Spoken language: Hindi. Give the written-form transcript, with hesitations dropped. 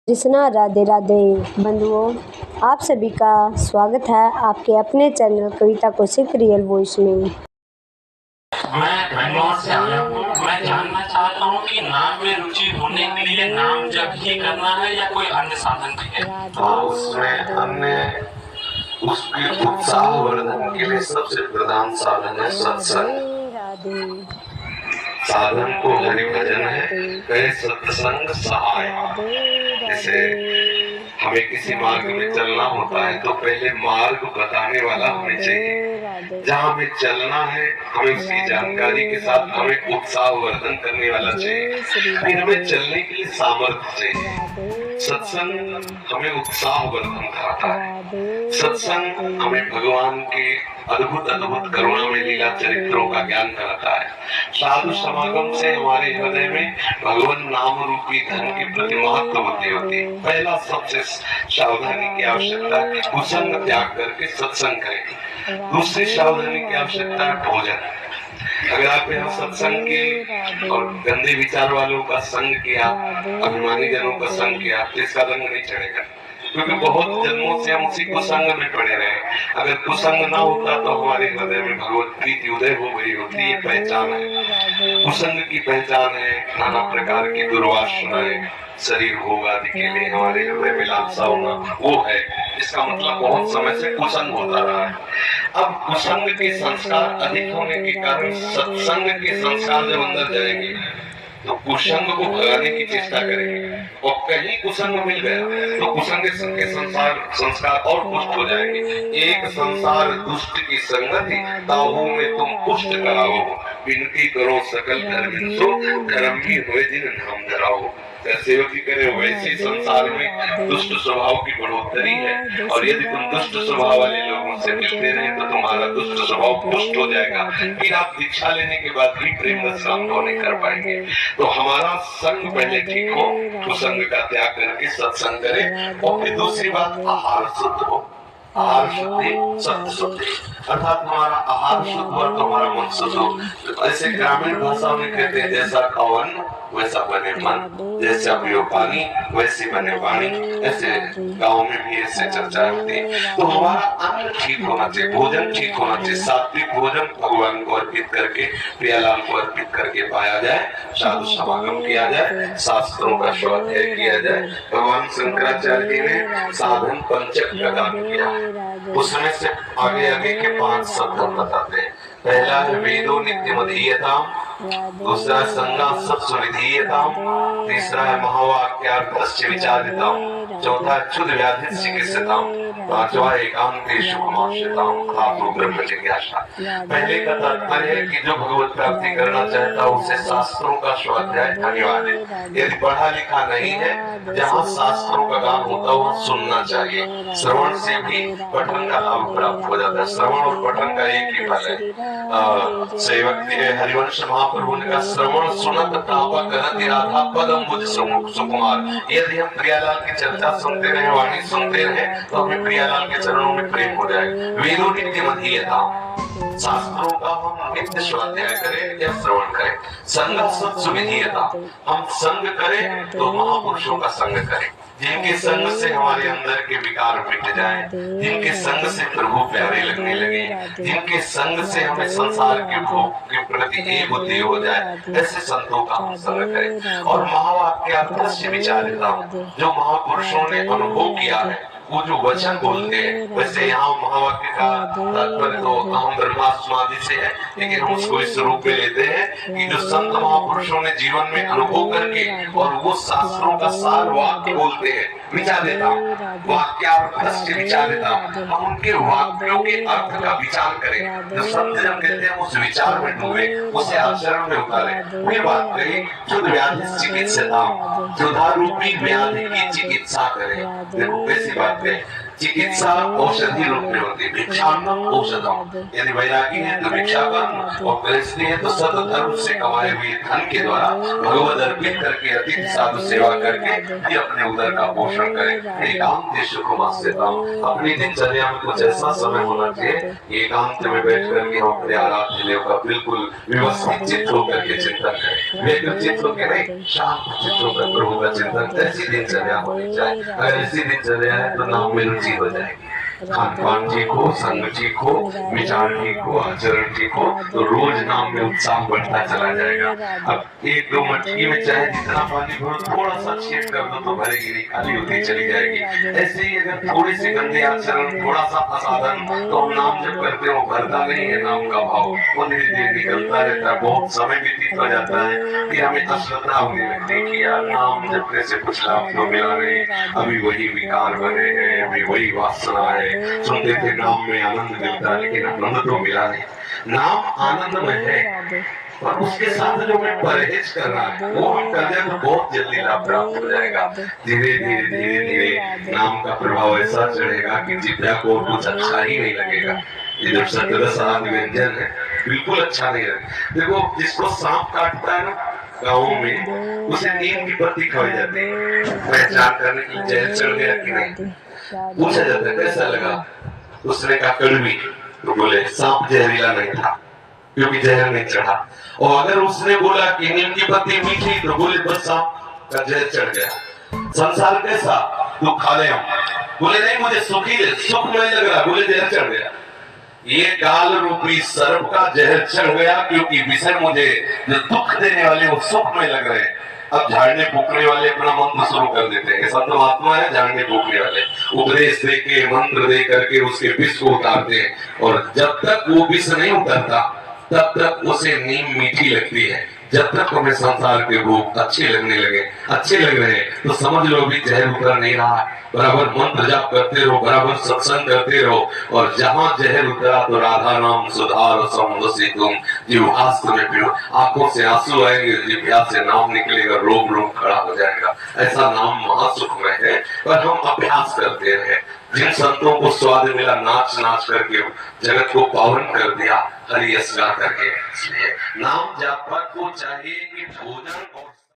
कृष्णा राधे राधे बंधुओं, आप सभी का स्वागत है आपके अपने चैनल कविता कौशिक रियल वॉइस में। मैं धनबाद से आया हूँ। मैं जानना चाहता हूँ कि नाम में रुचि होने के लिए नाम जप ही करना है या कोई अन्य साधन भी है? उसमें अन्य उसके उत्साह वर्धन के लिए सबसे प्रधान साधन है सत्संग। साधन को हरि भजन है, कहे सत्संग सहाय। जैसे हमें किसी मार्ग में चलना होता है तो पहले मार्ग बताने वाला होना चाहिए। जहाँ हमें चलना है हमें उसकी जानकारी के साथ हमें उत्साह वर्धन करने वाला चाहिए, फिर हमें चलने के लिए सामर्थ्य चाहिए। सत्संग हमें उत्साह वर्धन कराता है। सत्संग हमें भगवान के अद्भुत अद्भुत करुणा में लीला चरित्रों का ज्ञान कराता है। साधु समागम से हमारे हृदय में भगवान नाम रूपी धन की प्रति महत्व बुद्धि होती है। पहला सबसे सावधानी की आवश्यकता है कुसंग त्याग करके सत्संग करें। दूसरी सावधानी की आवश्यकता है भोजन। अगर आप यहाँ सत्संग के और गंदे विचार वालों का संग किया, अभिमानी जनों का संग किया, तो इसका रंग नहीं चढ़ेगा, क्योंकि बहुत जन्मों से हम उसी कुसंग में पड़े रहे। अगर कुसंग ना होता तो हमारे हृदय में भगवत प्रीति उदय हो गई होती। ये पहचान है कुसंग की, पहचान है नाना प्रकार की दुर्वासनाएं, शरीर भोग आदि के लिए हमारे हृदय में लालसा होना, वो है। इसका मतलब बहुत समय से कुसंग होता रहा है। अब कुसंग के संस्कार अधिक होने के कारण सत्संग के संस्कार जब अंदर जाएंगे तो कुसंग को भगाने की चेष्टा करेंगे, और कहीं कुसंग मिल गया तो कुसंग के संस्कार और पुष्ट हो जाएंगे। एक संसार दुष्ट की संगति ताहू में तुम पुष्ट कराओ, विनती करो सकल धर्मिंसो, धर्म भी हुए जिन नाम धराओ। सेवक की करे वैसे संसार में दुष्ट स्वभाव की बढ़ोतरी है, और यदि तुम दुष्ट स्वभाव वाले लोगों से मिलते रहे तो तुम्हारा दुष्ट स्वभाव पुष्ट हो जाएगा। फिर आप दीक्षा लेने के बाद भी प्रेम रस का अनुभव नहीं कर पाएंगे। तो हमारा संग पहले ठीक हो, कुसंग का त्याग करके सत्संग करें। और फिर दूसरी बात, आहार शुद्ध हो। आहार शुद्धि सत्य शुद्धि, अर्थात हमारा आहार शुद्ध हो तो हमारा मन शुद्ध हो। ऐसे ग्रामीण भाषा में कहते हैं, जैसा खाओ अन्न वैसा बने मन, जैसा पियो पानी वैसी बने वाणी। ऐसे गाँव में भी ऐसे चर्चा होती है। तो हमारा अन्न ठीक होना चाहिए, भोजन ठीक होना चाहिए। सात्विक भोजन भगवान को अर्पित करके, प्रियालाल को अर्पित करके पाया जाए, साधु समागम किया जाए, शास्त्रों का स्वाध्याय किया जाए। भगवान शंकराचार्य जी ने साधन पंचक प्रदान किया, उसमें से आगे आगे के 5 शब्द बताते हैं। पहला है वेदो नित्यमधीयताम, दूसरा संगा सत्सुविधीयताम, तीसरा है महावाक्यार्थस्य विचारिताम, चौथा क्षुद्र व्याधि चिकित्सिताम, पांचवा एकांते सुखमाश्रिताम, खातो ब्रह्म जिज्ञासा। पहले का तात्पर्य है कि जो भगवत प्राप्ति करना चाहता है उसे शास्त्रों का स्वाध्याय अनिवार्य। यदि पढ़ा लिखा नहीं है, जहाँ शास्त्रों का गान होता है वहाँ सुनना चाहिए। श्रवण से भी पठन का लाभ प्राप्त हो जाता है। श्रवण और पठन का एक ही फल है। सेवक हरिवंश महाप्रभु ने कहा, श्रवण सुनत तापा करत राधा पदम मुझ सुकुमार। यदि हम प्रियालाल की चर्चा सुनते रहे, वाणी सुनते रहे, तो हमें प्रियालाल के चरणों में प्रेम हो जाए। वेदो नित्यमधीयता, शास्त्रों का हम नित्य स्वाध्याय करें या श्रवण करें। संग सत्सुविधीयता, हम संग करें तो महापुरुषों का संग करें, जिनके संग से हमारे अंदर के विकार मिट जाएं, जिनके संग से प्रभु प्यारे लगने लगे, जिनके संग से हमें संसार के भोग के प्रति एक बुद्धि हो जाए, ऐसे संतों का हम संग करें। और महावाक्यार्थस्य विचारिता, जो महापुरुषों ने अनुभव किया है, वो जो वचन बोलते हैं, वैसे यहाँ महावाक्य का तात्पर्य तो अहम ब्रह्मास्मादि से है, लेकिन हम उसको इस रूप में लेते हैं कि जो संत महापुरुषों ने जीवन में अनुभव करके और वो शास्त्रों का सार वाक्य बोलते हैं, विचारिता वाक्यार्थस्य विचारिता, हम उनके वाक्यों के अर्थ का विचार करें। जो संत जन कहते हैं उस विचार में डूबे, उसे आचरण में उतारे। फिर बात करें क्षुद्र व्याधि चिकित्सिता, क्षुधा रूपी व्याधि की चिकित्सा करें। देखो कैसी बात है, चिकित्सा औषधि रूप में होती है, भिक्षाटन औषधम। यदि वैरागी है तो भिक्षा कर, और गृहस्थी है तो सत धर्म से कमाए हुए धन के द्वारा भगवद अर्पित करके अतिथि साधु सेवा करके भी अपने उदर का पोषण करें। एकांत सुखमास्यता, अपनी दिनचर्या में कुछ ऐसा समय होना चाहिए एकांत में बैठ करके हम अपने आराध्य देव का बिल्कुल व्यवस्थित चित्त होकर के चिंतन करें। व्यक्तिचित्त होकर नहीं, शांत चित्त होकर प्रभु का चिंतन, ऐसी दिनचर्या होनी चाहिए। अगर ऐसी दिनचर्या है तो नाम में रुचि हो जाएगी। खान पान ठीक हो, संग ठीक हो, विचार ठीक हो, आचरण ठीक हो, तो रोज नाम में उत्साह बढ़ता चला जाएगा। अब एक दो मटकी में चाहे जितना पानी भरो, थोड़ा सा छेद कर दो तो भरेगी नहीं, खाली होती चली जाएगी। ऐसे ही अगर थोड़े से गंदे आचरण, थोड़ा सा असाधन, तो हम नाम जब करते हो भरता नहीं है नाम का भाव, वो धीरे धीरे निकलता रहता है। बहुत समय व्यतीत हो जाता है कि हमें अश्रद्धा होने लगती है कि यार नाम जपने से कुछ लाभ तो मिला नहीं, अभी वही विकार बने हैं, अभी वही वासना है। सुनते थे नाम में आनंद मिलता है, लेकिन आनंद तो मिला नहीं। नाम आनंद में है, और उसके साथ जो मैं परहेज कर रहा है वो हम कर जाए तो बहुत जल्दी लाभ प्राप्त हो जाएगा। धीरे धीरे धीरे धीरे नाम का प्रभाव ऐसा चढ़ेगा कि जिब्या को कुछ अच्छा ही नहीं लगेगा। ये जो सतरस आदि व्यंजन है बिल्कुल अच्छा नहीं लगेगा। देखो जिसको सांप काटता है ना गाँव में, उसे नीम की पत्ती खाई जाती है, पहचान करने की जहर चढ़ गया कि नहीं, पूछा जाता है कैसा लगा, उसने कहा कड़वी, तो बोले सांप जहरीला नहीं था क्योंकि जहर नहीं चढ़ा। और अगर उसने बोला कि नीम की पत्ती मीठी, तो बोले बस सांप का जहर चढ़ गया। संसार कैसा, तो खा ले हम, बोले नहीं मुझे सुखी सुख नहीं लग रहा, बोले जहर चढ़ गया। ये काल रूपी सर्प का जहर चढ़ गया क्योंकि विषय मुझे जो दुख देने वाले वो सुख में लग रहे हैं। अब झाड़ने फूकने वाले अपना मंत्र शुरू कर देते हैं, सब तो आत्मा है झाड़ने फूकने वाले, उपदेश दे के मंत्र दे करके उसके विष को उतारते हैं। और जब तक वो विष नहीं उतरता तब तक उसे नीम मीठी लगती है। जब तक हमें संसार के भोग अच्छे लगने लगे, अच्छे लग रहे हैं, तो समझ लो भी जहर उतर नहीं रहा है। बराबर मंत्र जाप करते रहो, बराबर सत्संग करते रहो, और जहां जहर उतरा तो राधा नाम सुधार समवसी तुम जीवहास में पियो, आंखों से आंसू आएंगे, जिह्वा से नाम निकलेगा, रोम रोम खड़ा हो जाएगा। ऐसा नाम महासुखमय है, पर हम अभ्यास करते रहे। जिन संतों को स्वाद मिला नाच नाच करके जगत को पावन कर दिया हरि यश गा करके, इसलिए नाम जाप को चाहिए कि भोजन और